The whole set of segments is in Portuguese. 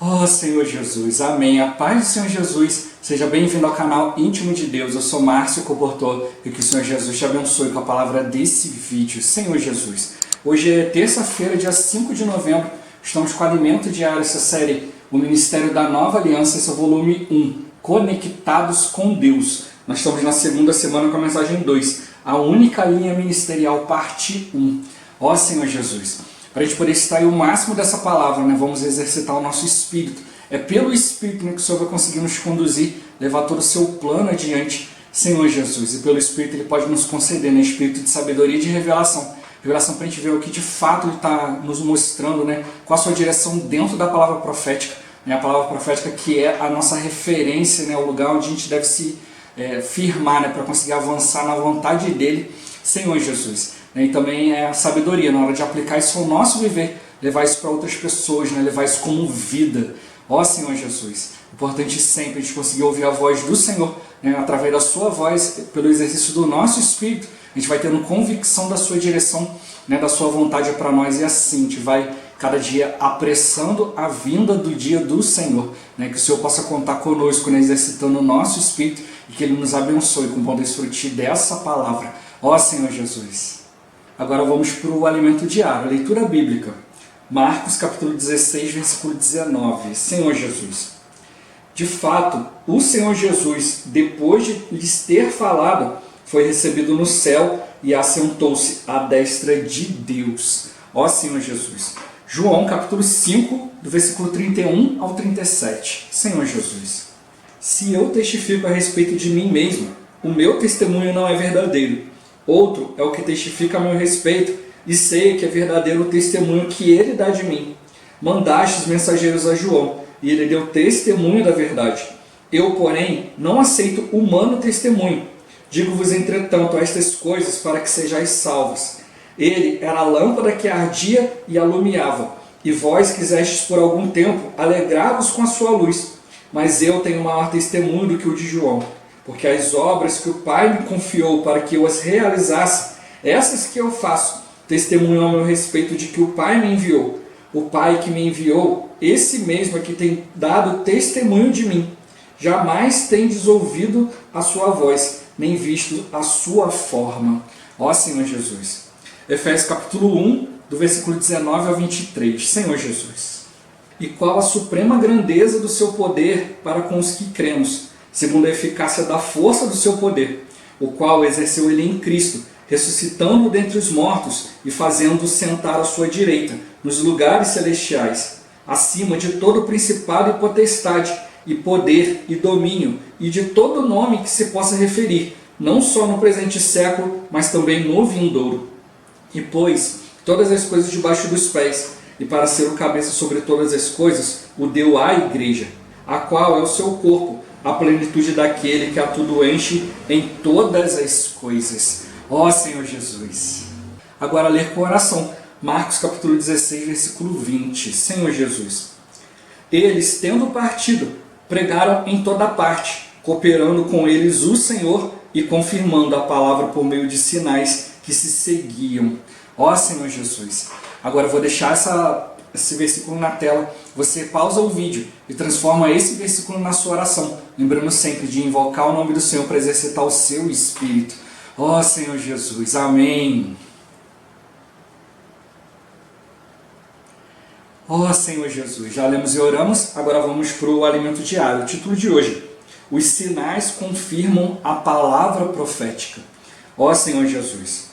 Oh Senhor Jesus, amém. A paz do Senhor Jesus, seja bem-vindo ao canal Íntimo de Deus. Eu sou Márcio Comportor e que o Senhor Jesus te abençoe com a palavra desse vídeo. Senhor Jesus, hoje é terça-feira, dia 5 de novembro, estamos com o Alimento Diário, essa série, o Ministério da Nova Aliança, esse é o volume 1, Conectados com Deus. Nós estamos na segunda semana com a mensagem 2, a única linha ministerial, parte 1. Ó Senhor Jesus, para a gente poder extrair o máximo dessa palavra, vamos exercitar o nosso espírito. É pelo Espírito que o Senhor vai conseguir nos conduzir, levar todo o seu plano adiante, Senhor Jesus. E pelo Espírito Ele pode nos conceder, espírito de sabedoria e de revelação. Revelação para a gente ver o que de fato Ele está nos mostrando, qual a sua direção dentro da palavra profética. A palavra profética que é a nossa referência, o lugar onde a gente deve se firmar para conseguir avançar na vontade dEle, Senhor Jesus. E também é a sabedoria na hora de aplicar isso ao nosso viver, levar isso para outras pessoas, levar isso como vida. Ó Senhor Jesus, importante sempre a gente conseguir ouvir a voz do Senhor, através da sua voz, pelo exercício do nosso espírito, a gente vai tendo convicção da sua direção, da sua vontade para nós, e assim a gente vai cada dia apressando a vinda do dia do Senhor, que o Senhor possa contar conosco, exercitando o nosso espírito, e que Ele nos abençoe com o bom desfrute dessa palavra. Ó Senhor Jesus. Agora vamos para o alimento diário, a leitura bíblica. Marcos capítulo 16, versículo 19. Senhor Jesus. De fato, o Senhor Jesus, depois de lhes ter falado, foi recebido no céu e assentou-se à destra de Deus. Ó Senhor Jesus. João capítulo 5, do versículo 31 ao 37. Senhor Jesus. Se eu testifico a respeito de mim mesmo, o meu testemunho não é verdadeiro. Outro é o que testifica a meu respeito, e sei que é verdadeiro o testemunho que ele dá de mim. Mandastes mensageiros a João, e ele deu testemunho da verdade. Eu, porém, não aceito humano testemunho. Digo-vos, entretanto, estas coisas para que sejais salvos. Ele era a lâmpada que ardia e alumiava, e vós quisestes por algum tempo alegrar-vos com a sua luz. Mas eu tenho maior testemunho do que o de João. Porque as obras que o Pai me confiou para que eu as realizasse, essas que eu faço, testemunham ao meu respeito de que o Pai me enviou. O Pai que me enviou, esse mesmo é que tem dado testemunho de mim. Jamais tendes ouvido a sua voz, nem visto a sua forma. Ó Senhor Jesus. Efésios capítulo 1, do versículo 19 ao 23. Senhor Jesus. E qual a suprema grandeza do seu poder para com os que cremos, segundo a eficácia da força do seu poder, o qual exerceu ele em Cristo, ressuscitando-o dentre os mortos e fazendo-o sentar à sua direita, nos lugares celestiais, acima de todo principado e potestade, e poder e domínio, e de todo nome que se possa referir, não só no presente século, mas também no vindouro. E pôs todas as coisas debaixo dos pés, e para ser o cabeça sobre todas as coisas, o deu à igreja, a qual é o seu corpo, a plenitude daquele que a tudo enche em todas as coisas. Ó Senhor Jesus. Agora ler com oração. Marcos capítulo 16, versículo 20. Senhor Jesus. Eles, tendo partido, pregaram em toda parte, cooperando com eles o Senhor e confirmando a palavra por meio de sinais que se seguiam. Ó Senhor Jesus. Agora eu vou deixar esse versículo na tela, você pausa o vídeo e transforma esse versículo na sua oração, lembrando sempre de invocar o nome do Senhor para exercitar o seu espírito. Ó Senhor Jesus, amém. Ó Senhor Jesus, já lemos e oramos, agora vamos para o alimento diário. O título de hoje: os sinais confirmam a palavra profética. Ó Senhor Jesus,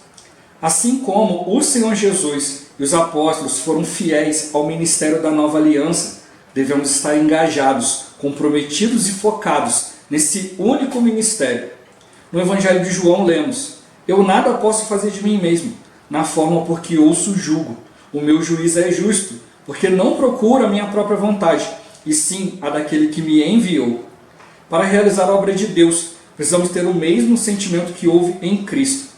assim como o Senhor Jesus e os apóstolos foram fiéis ao ministério da nova aliança, devemos estar engajados, comprometidos e focados nesse único ministério. No Evangelho de João lemos: eu nada posso fazer de mim mesmo, na forma por que ouço o jugo. O meu juízo é justo, porque não procuro a minha própria vontade, e sim a daquele que me enviou. Para realizar a obra de Deus, precisamos ter o mesmo sentimento que houve em Cristo.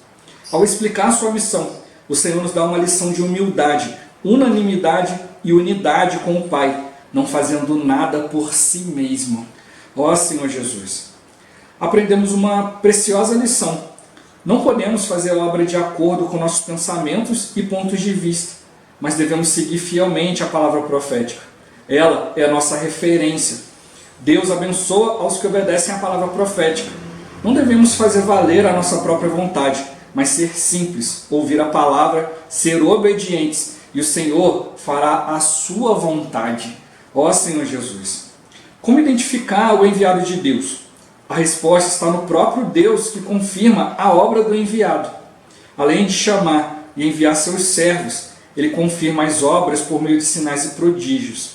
Ao explicar sua missão, o Senhor nos dá uma lição de humildade, unanimidade e unidade com o Pai, não fazendo nada por si mesmo. Ó Senhor Jesus. Aprendemos uma preciosa lição. Não podemos fazer a obra de acordo com nossos pensamentos e pontos de vista, mas devemos seguir fielmente a palavra profética. Ela é a nossa referência. Deus abençoa aos que obedecem à palavra profética. Não devemos fazer valer a nossa própria vontade, mas ser simples, ouvir a palavra, ser obedientes, e o Senhor fará a sua vontade. Ó Senhor Jesus! Como identificar o enviado de Deus? A resposta está no próprio Deus, que confirma a obra do enviado. Além de chamar e enviar seus servos, ele confirma as obras por meio de sinais e prodígios.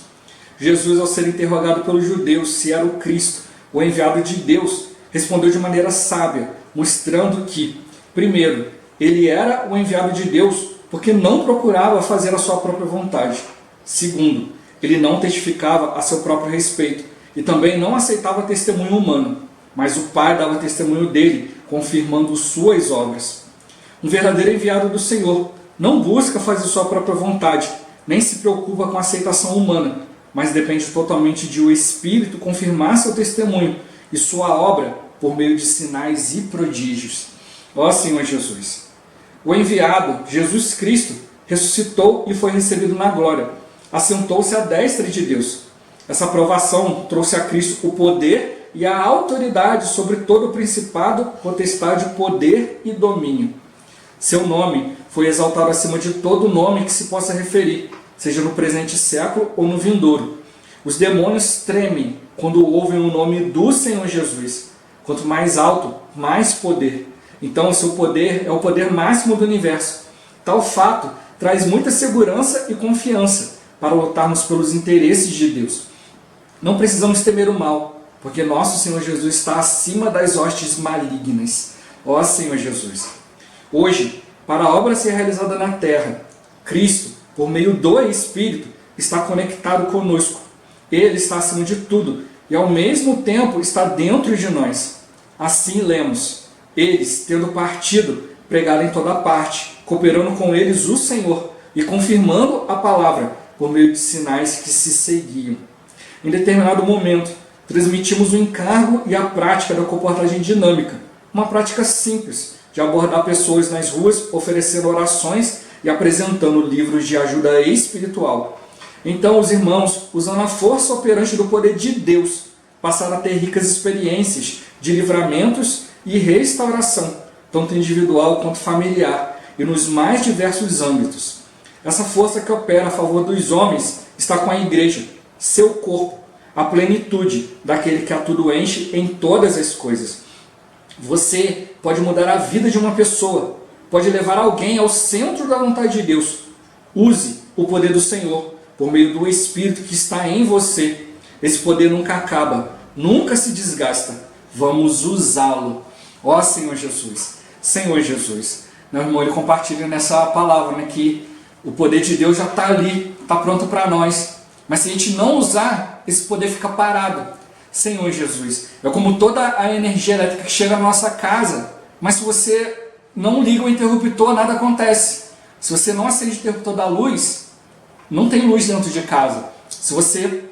Jesus, ao ser interrogado pelos judeus se era o Cristo, o enviado de Deus, respondeu de maneira sábia, mostrando que, primeiro, ele era o enviado de Deus porque não procurava fazer a sua própria vontade. Segundo, ele não testificava a seu próprio respeito e também não aceitava testemunho humano, mas o Pai dava testemunho dele, confirmando suas obras. Um verdadeiro enviado do Senhor não busca fazer sua própria vontade, nem se preocupa com a aceitação humana, mas depende totalmente de o Espírito confirmar seu testemunho e sua obra por meio de sinais e prodígios. Ó Senhor Jesus! O enviado, Jesus Cristo, ressuscitou e foi recebido na glória. Assentou-se à destra de Deus. Essa aprovação trouxe a Cristo o poder e a autoridade sobre todo o principado, potestade, poder e domínio. Seu nome foi exaltado acima de todo nome que se possa referir, seja no presente século ou no vindouro. Os demônios tremem quando ouvem o nome do Senhor Jesus. Quanto mais alto, mais poder. Então o seu poder é o poder máximo do universo. Tal fato traz muita segurança e confiança para lutarmos pelos interesses de Deus. Não precisamos temer o mal, porque nosso Senhor Jesus está acima das hostes malignas. Ó Senhor Jesus! Hoje, para a obra ser realizada na terra, Cristo, por meio do Espírito, está conectado conosco. Ele está acima de tudo e ao mesmo tempo está dentro de nós. Assim lemos: eles, tendo partido, pregaram em toda parte, cooperando com eles o Senhor e confirmando a palavra por meio de sinais que se seguiam. Em determinado momento, transmitimos o encargo e a prática da comportagem dinâmica, uma prática simples de abordar pessoas nas ruas, oferecendo orações e apresentando livros de ajuda espiritual. Então os irmãos, usando a força operante do poder de Deus, passaram a ter ricas experiências de livramentos e restauração, tanto individual quanto familiar, e nos mais diversos âmbitos. Essa força que opera a favor dos homens está com a igreja, seu corpo, a plenitude daquele que a tudo enche em todas as coisas. Você pode mudar a vida de uma pessoa, pode levar alguém ao centro da vontade de Deus. Use o poder do Senhor por meio do Espírito que está em você. Esse poder nunca acaba, nunca se desgasta. Vamos usá-lo. Ó Senhor Jesus! Senhor Jesus! Meu irmão, ele compartilha nessa palavra, né, que o poder de Deus já está ali, está pronto para nós. Mas se a gente não usar, esse poder fica parado. Senhor Jesus, é como toda a energia elétrica que chega na nossa casa, mas se você não liga o interruptor, nada acontece. Se você não acende o interruptor da luz, não tem luz dentro de casa. Se você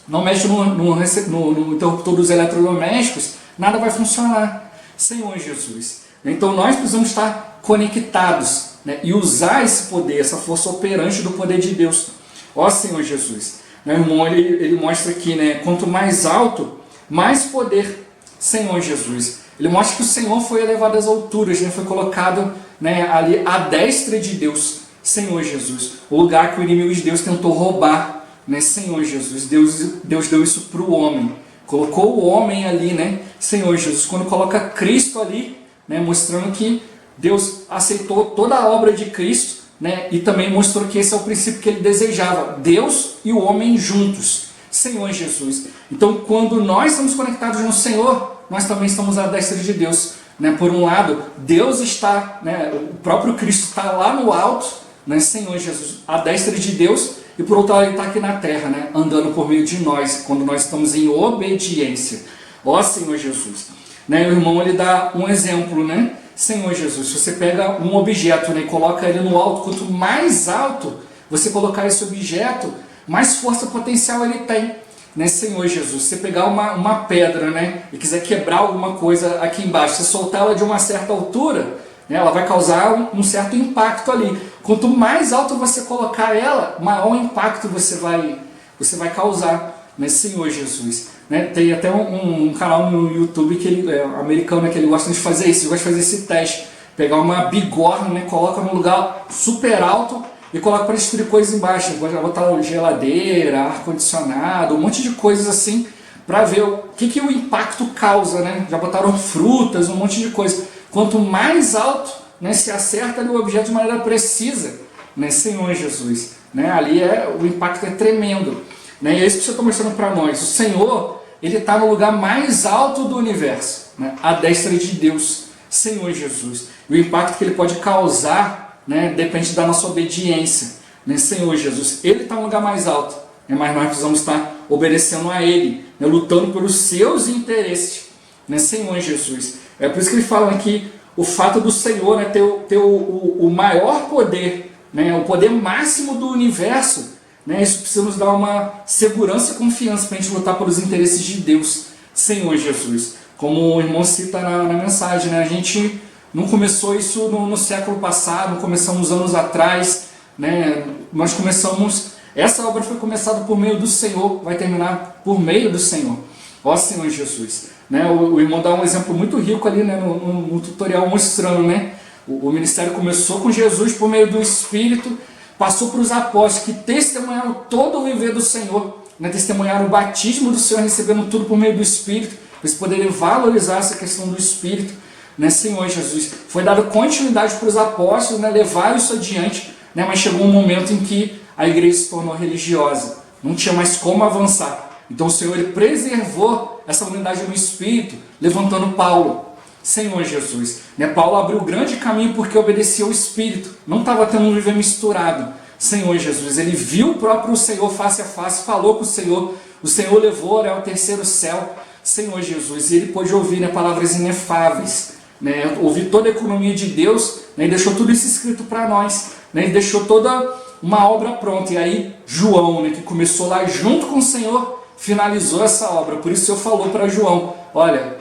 não mexe no interruptor dos eletrodomésticos, nada vai funcionar. Senhor Jesus. Então nós precisamos estar conectados, né, e usar esse poder, essa força operante do poder de Deus. Ó Senhor Jesus. Meu irmão, ele mostra aqui, né, quanto mais alto, mais poder. Senhor Jesus. Ele mostra que o Senhor foi elevado às alturas, né, foi colocado, né, ali à destra de Deus. Senhor Jesus. O lugar que o inimigo de Deus tentou roubar, né, Senhor Jesus. Deus deu isso para o homem. Colocou o homem ali, né, Senhor Jesus. Quando coloca Cristo ali, né, mostrando que Deus aceitou toda a obra de Cristo, né, e também mostrou que esse é o princípio que ele desejava, Deus e o homem juntos, Senhor Jesus. Então quando nós estamos conectados no Senhor, nós também estamos à destra de Deus, né? Por um lado, Deus está, né, o próprio Cristo está lá no alto, né, Senhor Jesus, à destra de Deus, e por outro lado ele está aqui na terra, né, andando por meio de nós, quando nós estamos em obediência. Ó Senhor Jesus, né, o irmão ele dá um exemplo, né? Senhor Jesus, se você pega um objeto, né, e coloca ele no alto, quanto mais alto você colocar esse objeto, mais força potencial ele tem, né, Senhor Jesus. Se você pegar uma pedra, né, e quiser quebrar alguma coisa aqui embaixo, se soltar ela de uma certa altura, né, ela vai causar um certo impacto ali. Quanto mais alto você colocar ela, maior impacto você vai você vai causar, né, Senhor Jesus. Né? Tem até um canal no YouTube que ele, americano, que ele gosta de fazer isso, ele gosta de fazer esse teste, pegar uma bigorna, né, coloca num lugar super alto e coloca para destruir coisas embaixo, botar geladeira, ar-condicionado, um monte de coisas assim, para ver o que o impacto causa, né? Já botaram frutas, um monte de coisa. Quanto mais alto, né, se acerta ali o objeto de maneira precisa, né, Senhor Jesus, né? Ali o impacto é tremendo, né? E é isso que você está mostrando para nós. O Senhor, ele está no lugar mais alto do universo, né? À destra de Deus, Senhor Jesus. E o impacto que ele pode causar, né, depende da nossa obediência, né, Senhor Jesus. Ele está no lugar mais alto, né, mas nós precisamos estar obedecendo a Ele, né, lutando pelos seus interesses, né, Senhor Jesus. É por isso que ele fala aqui o fato do Senhor, né, ter o maior poder, né, o poder máximo do universo, né, isso precisa nos dar uma segurança e confiança para a gente lutar pelos interesses de Deus, Senhor Jesus. Como o irmão cita na mensagem, né, a gente não começou isso no século passado, não começamos anos atrás, né, nós começamos. Essa obra foi começada por meio do Senhor, vai terminar por meio do Senhor. Ó Senhor Jesus. Né? O irmão dá um exemplo muito rico ali, né, no tutorial mostrando, né? O ministério começou com Jesus por meio do Espírito, passou para os apóstolos que testemunharam todo o viver do Senhor, né? Testemunharam o batismo do Senhor, recebendo tudo por meio do Espírito, para eles poderem valorizar essa questão do Espírito, né, Senhor Jesus. Foi dado continuidade para os apóstolos, né, levar isso adiante, né, mas chegou um momento em que a igreja se tornou religiosa, não tinha mais como avançar. Então o Senhor, ele preservou essa unidade no Espírito, levantando Paulo, Senhor Jesus. Né? Paulo abriu o grande caminho porque obedecia ao Espírito, não estava tendo um viver misturado, Senhor Jesus. Ele viu o próprio Senhor face a face, falou com o Senhor levou, né, ao terceiro céu, Senhor Jesus, e ele pôde ouvir, né, palavras inefáveis, né, ouvir toda a economia de Deus, né, e deixou tudo isso escrito para nós, né, e deixou toda uma obra pronta. E aí João, né, que começou lá junto com o Senhor, finalizou essa obra. Por isso o Senhor falou para João, olha,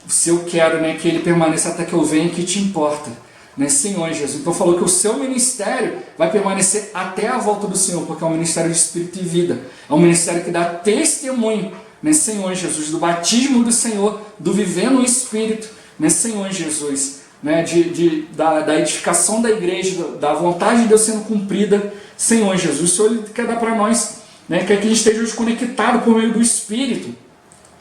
se eu quero, né, que ele permaneça até que eu venha, que te importa, né, Senhor Jesus. Então falou que o seu ministério vai permanecer até a volta do Senhor, porque é um ministério de Espírito e vida, é um ministério que dá testemunho, né, Senhor Jesus, do batismo do Senhor, do viver no Espírito, né, Senhor Jesus, né, da edificação da igreja, da vontade de Deus sendo cumprida, Senhor Jesus. O Senhor, ele quer dar para nós, né, quer que a gente esteja conectado por meio do Espírito,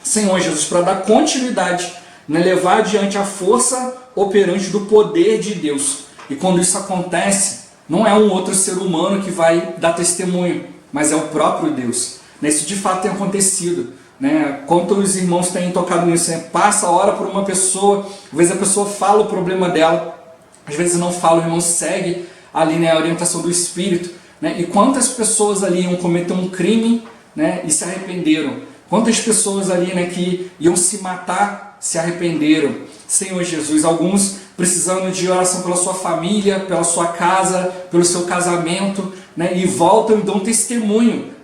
Senhor Jesus, para dar continuidade, né, levar adiante a força operante do poder de Deus. E quando isso acontece, não é um outro ser humano que vai dar testemunho, mas é o próprio Deus. Né, isso de fato tem acontecido. Né? Quantos irmãos têm tocado nisso? Né? Passa a hora por uma pessoa, às vezes a pessoa fala o problema dela, às vezes não fala, o irmão segue ali, né, a orientação do Espírito. Né? E quantas pessoas ali iam cometer um crime, né, e se arrependeram? Quantas pessoas ali, né, que iam se matar, se arrependeram? Senhor Jesus, alguns precisando de oração pela sua família, pela sua casa, pelo seu casamento, né, e voltam e dão testemunho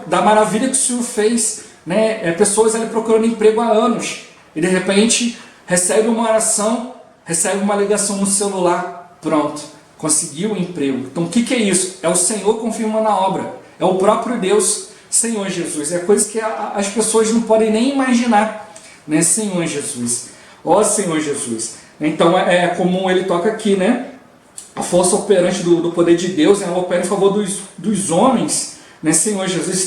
da maravilha que o Senhor fez. Né? Pessoas ali procurando emprego há anos e de repente recebe uma oração, recebe uma ligação no celular, pronto, conseguiu o emprego. Então o que é isso? É o Senhor confirmando a obra, é o próprio Deus, Senhor Jesus. É coisa que as pessoas não podem nem imaginar, né, Senhor Jesus. Ó Senhor Jesus. Então é como ele toca aqui, né? A força operante do poder de Deus, ela opera em favor dos homens, né, Senhor Jesus.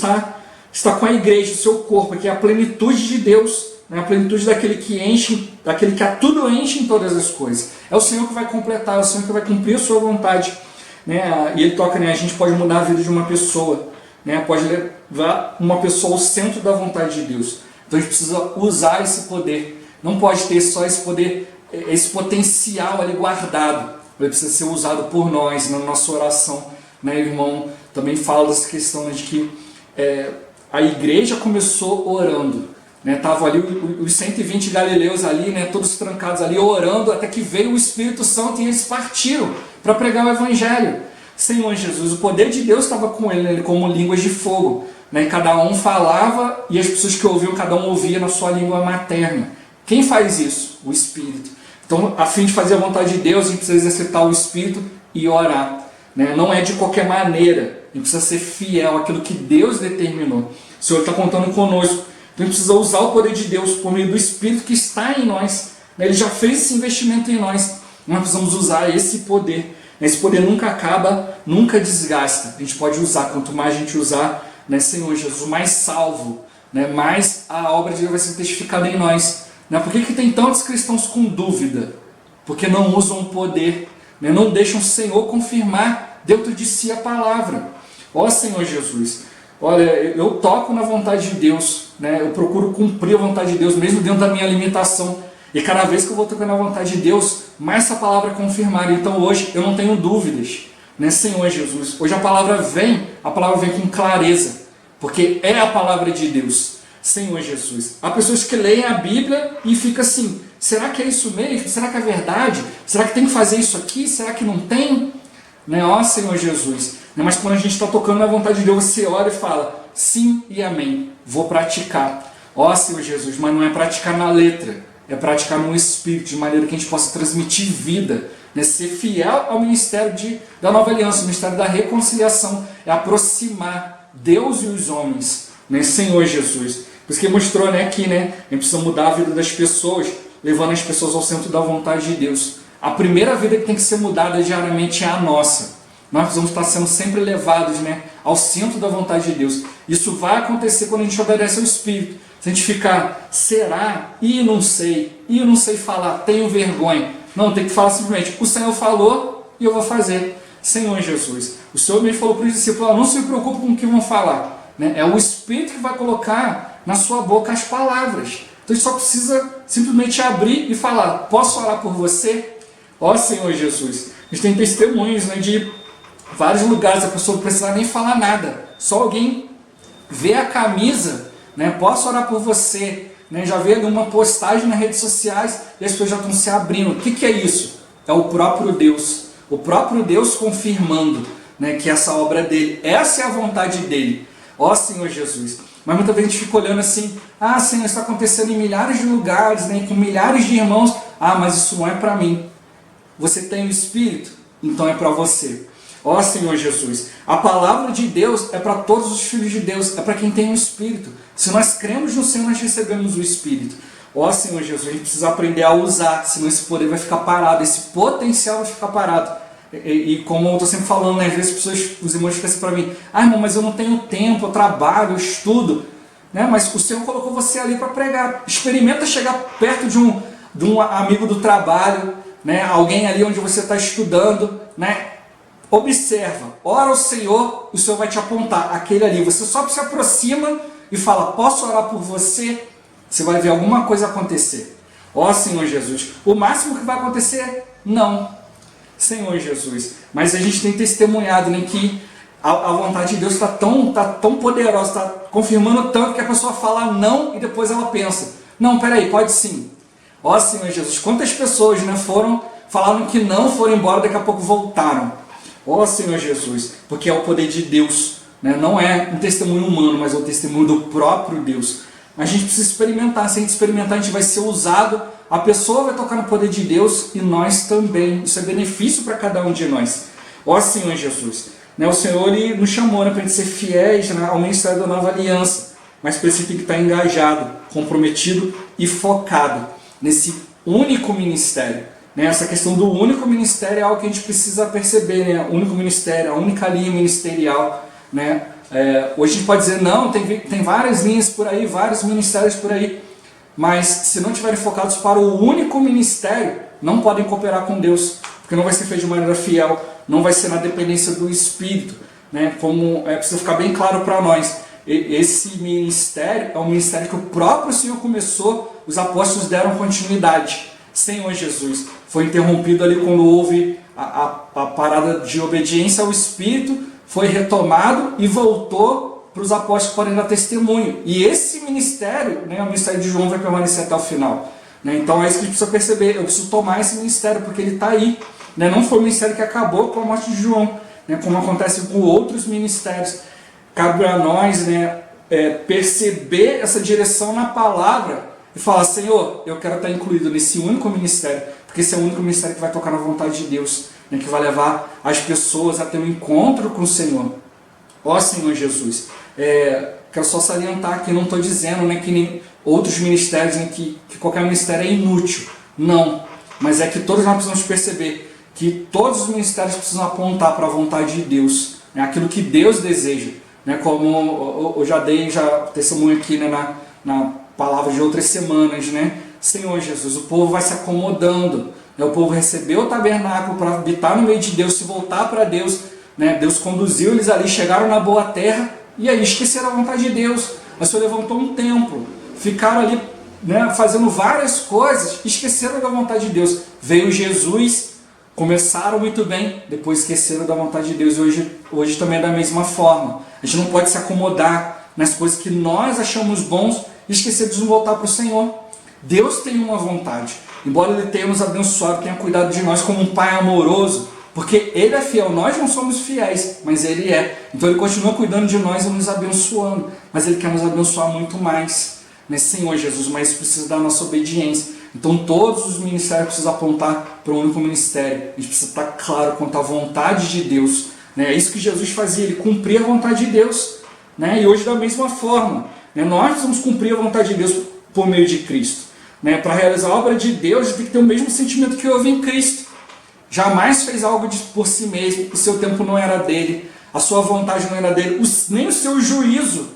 Está com a igreja, o seu corpo, que é a plenitude de Deus, né? A plenitude daquele que enche, daquele que a tudo enche em todas as coisas. É o Senhor que vai completar, é o Senhor que vai cumprir a sua vontade. Né? E ele toca, né? A gente pode mudar a vida de uma pessoa, né? Pode levar uma pessoa ao centro da vontade de Deus. Então a gente precisa usar esse poder. Não pode ter só esse poder, esse potencial ali guardado. Ele precisa ser usado por nós, na nossa oração. Né? O irmão também fala dessa questão, né, de que a igreja começou orando, né? Estavam ali os 120 galileus ali, né, todos trancados ali, orando, até que veio o Espírito Santo e eles partiram para pregar o Evangelho. Senhor Jesus, o poder de Deus estava com ele, né, como línguas de fogo. Né? E cada um falava e as pessoas que ouviam, cada um ouvia na sua língua materna. Quem faz isso? O Espírito. Então, a fim de fazer a vontade de Deus, a gente precisa exercitar o Espírito e orar. Né? Não é de qualquer maneira. gente precisa ser fiel àquilo que Deus determinou. O Senhor está contando conosco. Então a gente precisa usar o poder de Deus por meio do Espírito que está em nós. Ele já fez esse investimento em nós. Nós precisamos usar esse poder. Esse poder nunca acaba, nunca desgasta. A gente pode usar, quanto mais a gente usar, né, Senhor Jesus, mais salvo, né, mais a obra de Deus vai ser testificada em nós. Né? Por que tem tantos cristãos com dúvida? Porque não usam o poder, né? Não deixam o Senhor confirmar dentro de si a palavra. Ó Senhor Jesus, olha, eu toco na vontade de Deus, né? Eu procuro cumprir a vontade de Deus, mesmo dentro da minha limitação. E cada vez que eu vou tocando a vontade de Deus, mais essa palavra é confirmada. Então hoje eu não tenho dúvidas, né, Senhor Jesus. Hoje a palavra vem com clareza, porque é a palavra de Deus, Senhor Jesus. Há pessoas que leem a Bíblia e ficam assim, será que é isso mesmo? Será que é verdade? Será que tem que fazer isso aqui? Será que não tem? Né? Ó Senhor Jesus. Mas quando a gente está tocando na vontade de Deus, você olha e fala, sim e amém, vou praticar. Ó Senhor Jesus, mas não é praticar na letra, é praticar no Espírito, de maneira que a gente possa transmitir vida, né? Ser fiel ao ministério da Nova Aliança, o ministério da reconciliação, é aproximar Deus e os homens, né? Senhor Jesus. Por isso que mostrou, né, aqui, né, a gente precisa mudar a vida das pessoas, levando as pessoas ao centro da vontade de Deus. A primeira vida que tem que ser mudada diariamente é a nossa. Nós precisamos estar sendo sempre levados, né, ao centro da vontade de Deus. Isso vai acontecer quando a gente obedece ao Espírito. Se a gente ficar, será? E não sei falar, tenho vergonha. Não, tem que falar simplesmente, o Senhor falou e eu vou fazer. Senhor Jesus, o Senhor me falou para os discípulos, não se preocupe com o que vão falar. Né? É o Espírito que vai colocar na sua boca as palavras. Então a gente só precisa simplesmente abrir e falar, posso orar por você? Ó Senhor Jesus. A gente tem testemunhos, né, de vários lugares, a pessoa não precisa nem falar nada. Só alguém vê a camisa, né, posso orar por você, né, já vê alguma postagem nas redes sociais e as pessoas já estão se abrindo. O que é isso? É o próprio Deus confirmando, né, que essa obra é dele, essa é a vontade dele. Ó Senhor Jesus. Mas muita vez a gente fica olhando assim, Senhor, isso está acontecendo em milhares de lugares, né, com milhares de irmãos, mas isso não é para mim. Você tem o Espírito? Então é para você. Ó Senhor Jesus, a palavra de Deus é para todos os filhos de Deus, é para quem tem o Espírito. Se nós cremos no Senhor, nós recebemos o Espírito. Ó Senhor Jesus, a gente precisa aprender a usar, senão esse poder vai ficar parado, esse potencial vai ficar parado. E como eu estou sempre falando, né, às vezes os irmãos ficam assim para mim, irmão, mas eu não tenho tempo, eu trabalho, eu estudo. Né? Mas o Senhor colocou você ali para pregar. Experimenta chegar perto de um amigo do trabalho, né? Alguém ali onde você está estudando, né? Observa, ora ao Senhor, o Senhor vai te apontar, aquele ali, você só se aproxima e fala, posso orar por você? Você vai ver alguma coisa acontecer. Ó Senhor Jesus, o máximo que vai acontecer, não. Senhor Jesus, mas a gente tem testemunhado, né, que a vontade de Deus está tão poderosa, está confirmando tanto que a pessoa fala não e depois ela pensa, não, peraí, pode sim. Ó Senhor Jesus, quantas pessoas, né, falaram que não, foram embora, daqui a pouco voltaram. Ó Senhor Jesus, porque é o poder de Deus, né? Não é um testemunho humano, mas é o testemunho do próprio Deus. A gente precisa experimentar, se a gente experimentar a gente vai ser usado, a pessoa vai tocar no poder de Deus e nós também. Isso é benefício para cada um de nós. Ó Senhor Jesus, né? O Senhor ele nos chamou, né, para a gente ser fiéis, né, ao ministério da Nova Aliança, mas para isso tem que estar engajado, comprometido e focado nesse único ministério. Essa questão do único ministério é algo que a gente precisa perceber, né? O único ministério, a única linha ministerial, né? Hoje a gente pode dizer, não, tem várias linhas por aí, vários ministérios por aí, mas se não estiverem focados para o único ministério, não podem cooperar com Deus, porque não vai ser feito de maneira fiel, não vai ser na dependência do Espírito, né? Como precisa ficar bem claro para nós, esse ministério é um ministério que o próprio Senhor começou, os apóstolos deram continuidade. Senhor Jesus, foi interrompido ali quando houve a parada de obediência ao Espírito, foi retomado e voltou para os apóstolos que podem dar testemunho. E esse ministério, né, o ministério de João vai permanecer até o final. Né? Então é isso que a gente precisa perceber, eu preciso tomar esse ministério, porque ele está aí. Né? Não foi o ministério que acabou com a morte de João, né, como acontece com outros ministérios. Cabe a nós, né, perceber essa direção na palavra, e falar, Senhor, eu quero estar incluído nesse único ministério, porque esse é o único ministério que vai tocar na vontade de Deus, né, que vai levar as pessoas a ter um encontro com o Senhor. Ó Senhor Jesus, quero só salientar que não estou dizendo, né, que nem outros ministérios em que qualquer ministério é inútil. Não, mas é que todos nós precisamos perceber que todos os ministérios precisam apontar para a vontade de Deus, né, aquilo que Deus deseja. Né, como eu já dei testemunho aqui, né, na palavra de outras semanas, né? Senhor Jesus, o povo vai se acomodando, né, o povo recebeu o tabernáculo para habitar no meio de Deus, se voltar para Deus, né, Deus conduziu eles ali, chegaram na boa terra e aí esqueceram a vontade de Deus. O Senhor levantou um templo, ficaram ali, né, fazendo várias coisas, esqueceram da vontade de Deus. Veio Jesus, começaram muito bem, depois esqueceram da vontade de Deus. E hoje também é da mesma forma. A gente não pode se acomodar nas coisas que nós achamos bons e esquecer de nos voltar para o Senhor. Deus tem uma vontade, embora Ele tenha nos abençoado, tenha cuidado de nós como um Pai amoroso, porque Ele é fiel, nós não somos fiéis, mas Ele é. Então Ele continua cuidando de nós e nos abençoando, mas Ele quer nos abençoar muito mais, né, Senhor Jesus, mas isso precisa da nossa obediência. Então todos os ministérios precisam apontar para um único ministério. A gente precisa estar claro quanto à vontade de Deus, né? É isso que Jesus fazia, Ele cumpria a vontade de Deus, né? E hoje da mesma forma, né, nós precisamos cumprir a vontade de Deus por meio de Cristo, né? Para realizar a obra de Deus, a gente tem que ter o mesmo sentimento que houve em Cristo. Jamais fez algo por si mesmo, o seu tempo não era dele, a sua vontade não era dele, nem o seu juízo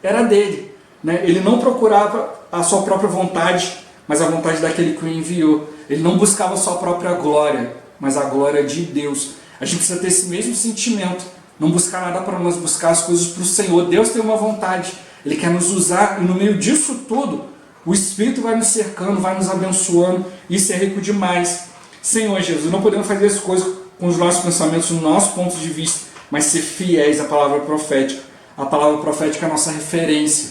era dele, né? Ele não procurava a sua própria vontade, mas a vontade daquele que o enviou. Ele não buscava a sua própria glória, mas a glória de Deus. A gente precisa ter esse mesmo sentimento, não buscar nada para nós, buscar as coisas para o Senhor. Deus tem uma vontade, Ele quer nos usar, e no meio disso tudo, o Espírito vai nos cercando, vai nos abençoando, isso é rico demais. Senhor Jesus, não podemos fazer as coisas com os nossos pensamentos, no nosso ponto de vista, mas ser fiéis à palavra profética. A palavra profética é a nossa referência.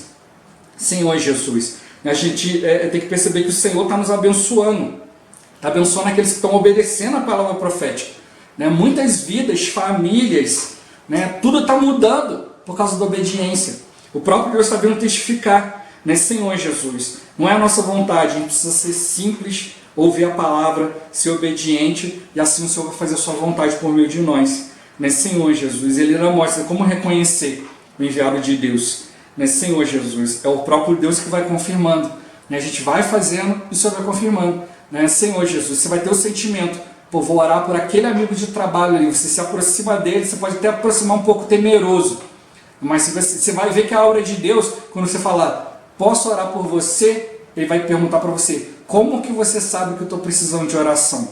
Senhor Jesus, a gente tem que perceber que o Senhor está nos abençoando. Está abençoando aqueles que estão obedecendo a palavra profética. Né? Muitas vidas, famílias, né? Tudo está mudando por causa da obediência. O próprio Deus está vindo testificar. Né? Senhor Jesus, não é a nossa vontade, a gente precisa ser simples, ouvir a palavra, ser obediente, e assim o Senhor vai fazer a sua vontade por meio de nós. Né? Senhor Jesus, Ele não mostra como reconhecer o enviado de Deus. Né, Senhor Jesus, é o próprio Deus que vai confirmando. Né, a gente vai fazendo e o Senhor vai confirmando. Né, Senhor Jesus, você vai ter o sentimento, pô, vou orar por aquele amigo de trabalho ali, você se aproxima dele, você pode até aproximar um pouco temeroso, mas você vai ver que a obra de Deus, quando você falar, posso orar por você, Ele vai perguntar para você, como que você sabe que eu estou precisando de oração?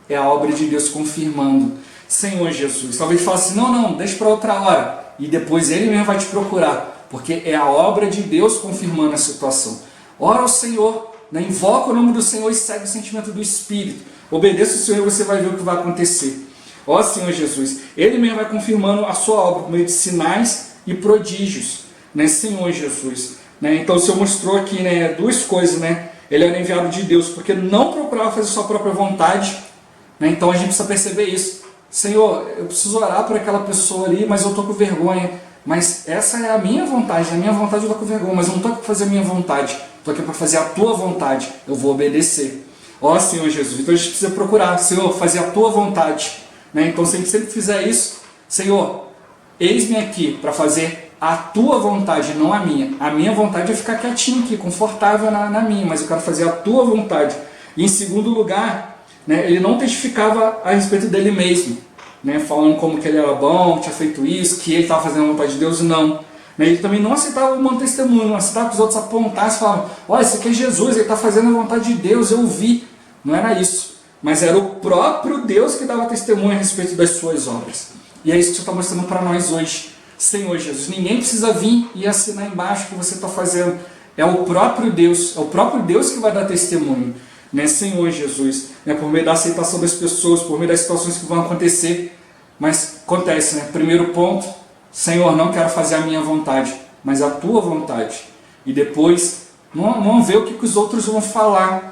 É a obra de Deus confirmando. Senhor Jesus, talvez fale assim, não, deixa para outra hora, e depois Ele mesmo vai te procurar, porque é a obra de Deus confirmando a situação. Ora ao Senhor, né? Invoca o nome do Senhor e segue o sentimento do Espírito. Obedeça o Senhor e você vai ver o que vai acontecer. Ó Senhor Jesus, Ele mesmo vai confirmando a sua obra por meio de sinais e prodígios. Né? Senhor Jesus. Né? Então o Senhor mostrou aqui, né, duas coisas. Né? Ele era enviado de Deus porque não procurava fazer sua própria vontade. Né? Então a gente precisa perceber isso. Senhor, eu preciso orar por aquela pessoa ali, mas eu estou com vergonha. Mas essa é a minha vontade, eu estou com vergonha, mas eu não estou aqui para fazer a minha vontade, estou aqui para fazer a tua vontade, eu vou obedecer. Ó Senhor Jesus, então a gente precisa procurar, Senhor, fazer a tua vontade. Né? Então se a gente sempre fizer isso, Senhor, eis-me aqui para fazer a tua vontade, não a minha vontade é ficar quietinho aqui, confortável na minha, mas eu quero fazer a tua vontade. E em segundo lugar, né, ele não testificava a respeito dele mesmo, né, falando como que ele era bom, tinha feito isso, que ele estava fazendo a vontade de Deus, não. Né, ele também não aceitava o bom testemunho, não aceitava que os outros apontassem e falavam, olha, esse aqui é Jesus, ele está fazendo a vontade de Deus, eu vi. Não era isso, mas era o próprio Deus que dava testemunho a respeito das suas obras. E é isso que você está mostrando para nós hoje. Senhor Jesus, ninguém precisa vir e assinar embaixo o que você está fazendo. É o próprio Deus que vai dar testemunho. Né, Senhor Jesus, né, por meio da aceitação das pessoas, por meio das situações que vão acontecer. Mas acontece, né? Primeiro ponto, Senhor, não quero fazer a minha vontade, mas a tua vontade. E depois, não vê o que os outros vão falar.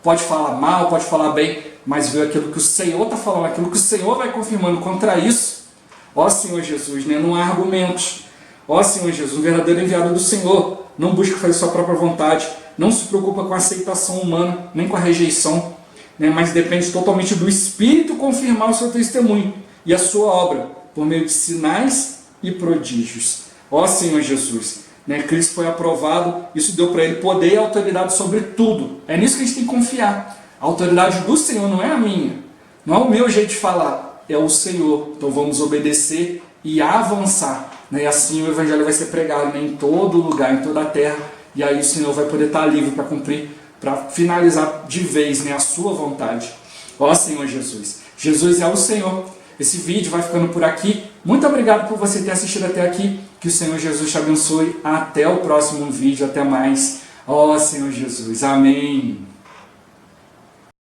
Pode falar mal, pode falar bem, mas vê aquilo que o Senhor está falando, aquilo que o Senhor vai confirmando contra isso. Ó Senhor Jesus, né? Não há argumentos. Ó Senhor Jesus, o verdadeiro enviado do Senhor não busca fazer sua própria vontade, não se preocupa com a aceitação humana, nem com a rejeição, né? Mas depende totalmente do Espírito confirmar o seu testemunho e a sua obra, por meio de sinais e prodígios. Ó Senhor Jesus, né? Cristo foi aprovado, isso deu para ele poder e autoridade sobre tudo. É nisso que a gente tem que confiar. A autoridade do Senhor não é a minha, não é o meu jeito de falar, é o Senhor. Então vamos obedecer e avançar, né? E assim o Evangelho vai ser pregado, né? Em todo lugar, em toda a terra, e aí o Senhor vai poder estar livre para cumprir, para finalizar de vez, né? A sua vontade. Ó Senhor Jesus, Jesus é o Senhor. Esse vídeo vai ficando por aqui. Muito obrigado por você ter assistido até aqui. Que o Senhor Jesus te abençoe. Até o próximo vídeo. Até mais. Ó Senhor Jesus. Amém.